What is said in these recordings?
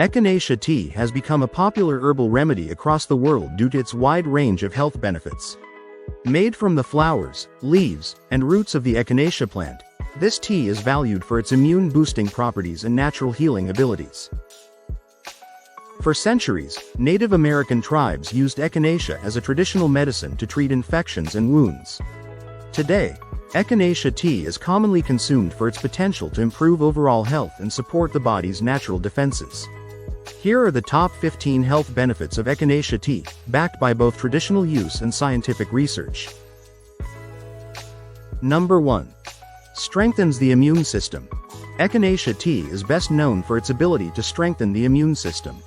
Echinacea tea has become a popular herbal remedy across the world due to its wide range of health benefits. Made from the flowers, leaves, and roots of the Echinacea plant, this tea is valued for its immune-boosting properties and natural healing abilities. For centuries, Native American tribes used Echinacea as a traditional medicine to treat infections and wounds. Today, Echinacea tea is commonly consumed for its potential to improve overall health and support the body's natural defenses. Here are the top 15 health benefits of Echinacea tea, backed by both traditional use and scientific research. Number 1. Strengthens the immune system. Echinacea tea is best known for its ability to strengthen the immune system.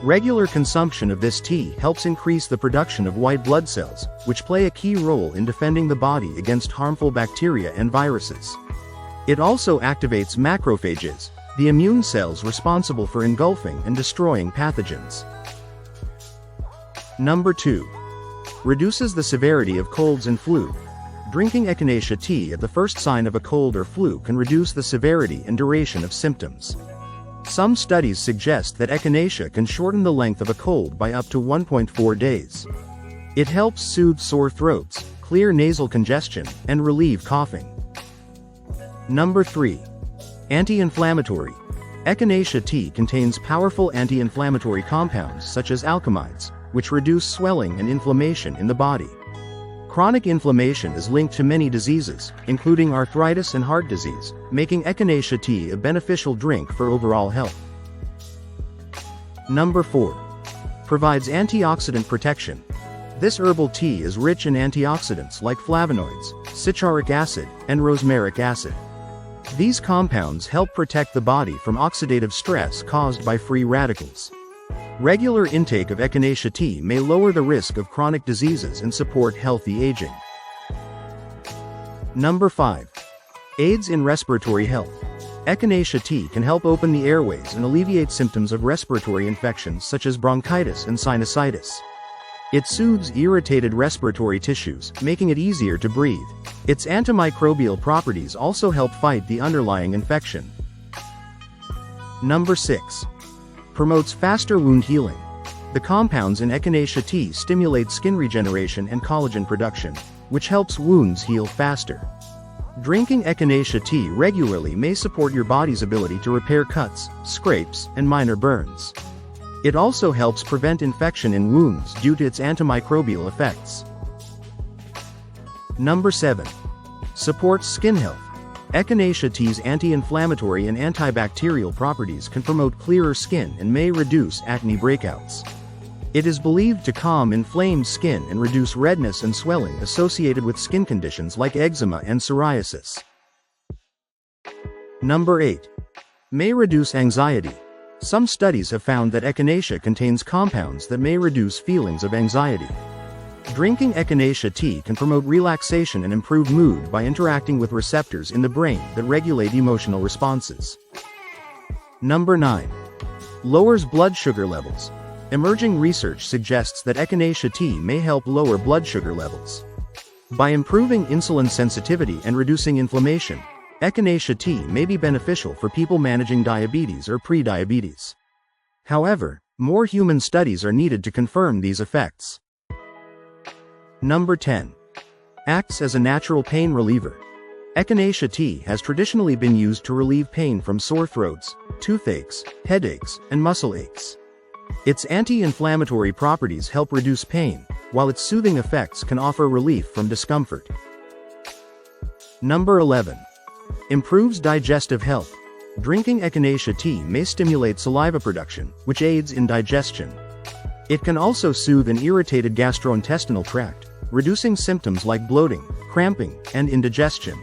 Regular consumption of this tea helps increase the production of white blood cells, which play a key role in defending the body against harmful bacteria and viruses. It also activates macrophages, the immune cells responsible for engulfing and destroying pathogens. Number 2. Reduces the severity of colds and flu. Drinking Echinacea tea at the first sign of a cold or flu can reduce the severity and duration of symptoms. Some studies suggest that Echinacea can shorten the length of a cold by up to 1.4 days. It helps soothe sore throats, clear nasal congestion, and relieve coughing. Number 3. Anti-inflammatory. Echinacea tea contains powerful anti-inflammatory compounds such as alkaloids, which reduce swelling and inflammation in the body. Chronic inflammation is linked to many diseases, including arthritis and heart disease, making Echinacea tea a beneficial drink for overall health. Number 4. Provides antioxidant protection. This herbal tea is rich in antioxidants like flavonoids, citric acid, and rosmaric acid. These compounds help protect the body from oxidative stress caused by free radicals. Regular intake of Echinacea tea may lower the risk of chronic diseases and support healthy aging. Number 5. Aids in respiratory health. Echinacea tea can help open the airways and alleviate symptoms of respiratory infections such as bronchitis and sinusitis. It soothes irritated respiratory tissues, making it easier to breathe. Its antimicrobial properties also help fight the underlying infection. Number 6. Promotes faster wound healing. The compounds in Echinacea tea stimulate skin regeneration and collagen production, which helps wounds heal faster. Drinking Echinacea tea regularly may support your body's ability to repair cuts, scrapes, and minor burns. It also helps prevent infection in wounds due to its antimicrobial effects. Number 7. Supports skin health. Echinacea tea's anti-inflammatory and antibacterial properties can promote clearer skin and may reduce acne breakouts. It is believed to calm inflamed skin and reduce redness and swelling associated with skin conditions like eczema and psoriasis. Number 8. May reduce anxiety. Some studies have found that Echinacea contains compounds that may reduce feelings of anxiety. Drinking Echinacea tea can promote relaxation and improve mood by interacting with receptors in the brain that regulate emotional responses. Number 9. Lowers blood sugar levels. Emerging research suggests that Echinacea tea may help lower blood sugar levels. By improving insulin sensitivity and reducing inflammation, Echinacea tea may be beneficial for people managing diabetes or pre-diabetes. However, more human studies are needed to confirm these effects. Number 10. Acts as a natural pain reliever. Echinacea tea has traditionally been used to relieve pain from sore throats, toothaches, headaches, and muscle aches. Its anti-inflammatory properties help reduce pain, while its soothing effects can offer relief from discomfort. Number 11. Improves digestive health. Drinking Echinacea tea may stimulate saliva production, which aids in digestion. It can also soothe an irritated gastrointestinal tract, reducing symptoms like bloating, cramping, and indigestion.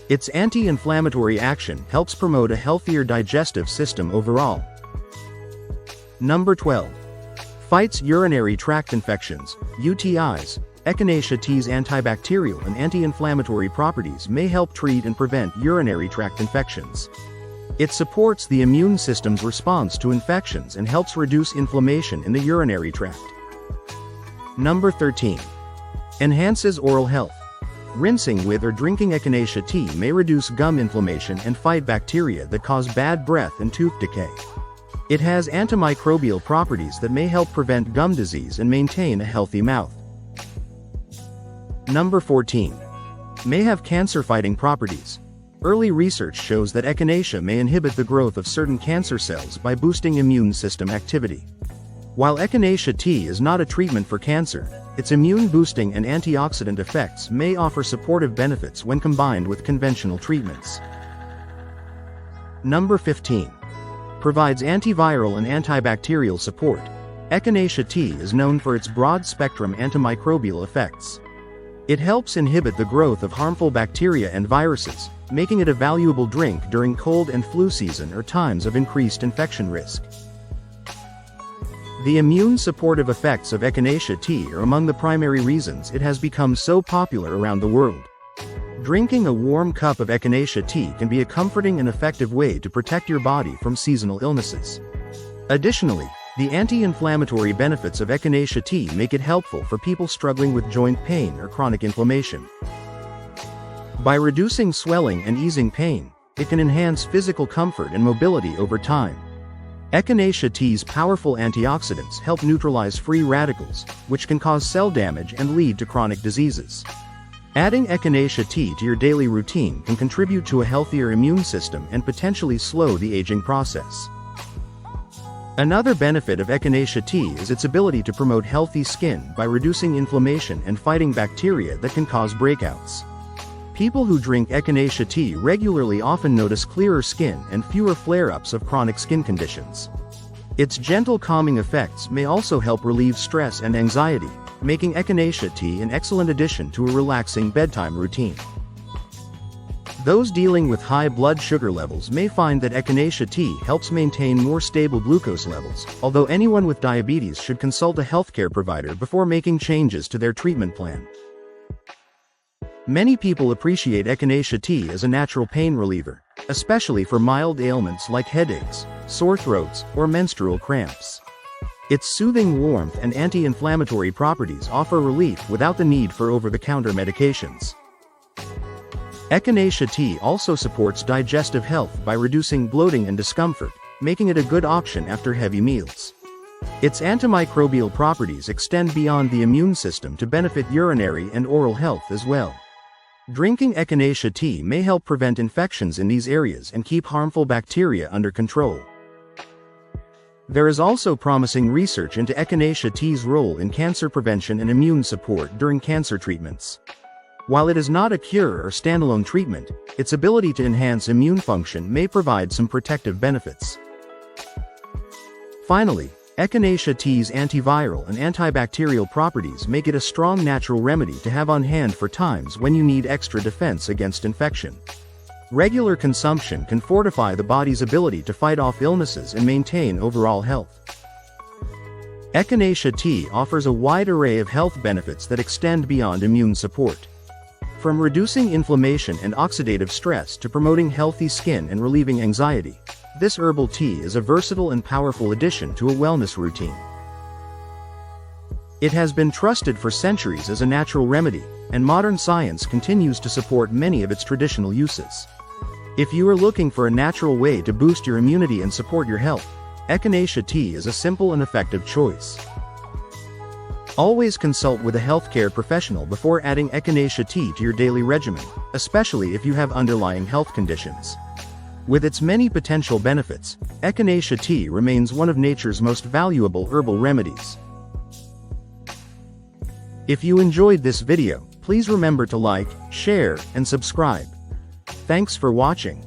Its anti-inflammatory action helps promote a healthier digestive system overall. Number 12. Fights urinary tract infections, UTIs. Echinacea tea's antibacterial and anti-inflammatory properties may help treat and prevent urinary tract infections. It supports the immune system's response to infections and helps reduce inflammation in the urinary tract. Number 13. Enhances oral health. Rinsing with or drinking Echinacea tea may reduce gum inflammation and fight bacteria that cause bad breath and tooth decay. It has antimicrobial properties that may help prevent gum disease and maintain a healthy mouth. Number 14. May have cancer-fighting properties. Early research shows that Echinacea may inhibit the growth of certain cancer cells by boosting immune system activity. While Echinacea tea is not a treatment for cancer, its immune-boosting and antioxidant effects may offer supportive benefits when combined with conventional treatments. Number 15. Provides antiviral and antibacterial support. Echinacea tea is known for its broad-spectrum antimicrobial effects. It helps inhibit the growth of harmful bacteria and viruses, making it a valuable drink during cold and flu season or times of increased infection risk. The immune-supportive effects of Echinacea tea are among the primary reasons it has become so popular around the world. Drinking a warm cup of Echinacea tea can be a comforting and effective way to protect your body from seasonal illnesses. Additionally, the anti-inflammatory benefits of Echinacea tea make it helpful for people struggling with joint pain or chronic inflammation. By reducing swelling and easing pain, it can enhance physical comfort and mobility over time. Echinacea tea's powerful antioxidants help neutralize free radicals, which can cause cell damage and lead to chronic diseases. Adding Echinacea tea to your daily routine can contribute to a healthier immune system and potentially slow the aging process. Another benefit of Echinacea tea is its ability to promote healthy skin by reducing inflammation and fighting bacteria that can cause breakouts. People who drink Echinacea tea regularly often notice clearer skin and fewer flare-ups of chronic skin conditions. Its gentle calming effects may also help relieve stress and anxiety, making Echinacea tea an excellent addition to a relaxing bedtime routine. Those dealing with high blood sugar levels may find that Echinacea tea helps maintain more stable glucose levels, although anyone with diabetes should consult a healthcare provider before making changes to their treatment plan. Many people appreciate Echinacea tea as a natural pain reliever, especially for mild ailments like headaches, sore throats, or menstrual cramps. Its soothing warmth and anti-inflammatory properties offer relief without the need for over-the-counter medications. Echinacea tea also supports digestive health by reducing bloating and discomfort, making it a good option after heavy meals. Its antimicrobial properties extend beyond the immune system to benefit urinary and oral health as well. Drinking Echinacea tea may help prevent infections in these areas and keep harmful bacteria under control. There is also promising research into Echinacea tea's role in cancer prevention and immune support during cancer treatments. While it is not a cure or standalone treatment, its ability to enhance immune function may provide some protective benefits. Finally, Echinacea tea's antiviral and antibacterial properties make it a strong natural remedy to have on hand for times when you need extra defense against infection. Regular consumption can fortify the body's ability to fight off illnesses and maintain overall health. Echinacea tea offers a wide array of health benefits that extend beyond immune support. From reducing inflammation and oxidative stress to promoting healthy skin and relieving anxiety, this herbal tea is a versatile and powerful addition to a wellness routine. It has been trusted for centuries as a natural remedy, and modern science continues to support many of its traditional uses. If you are looking for a natural way to boost your immunity and support your health, Echinacea tea is a simple and effective choice. Always consult with a healthcare professional before adding Echinacea tea to your daily regimen, especially if you have underlying health conditions. With its many potential benefits, Echinacea tea remains one of nature's most valuable herbal remedies. If you enjoyed this video, please remember to like, share, and subscribe. Thanks for watching.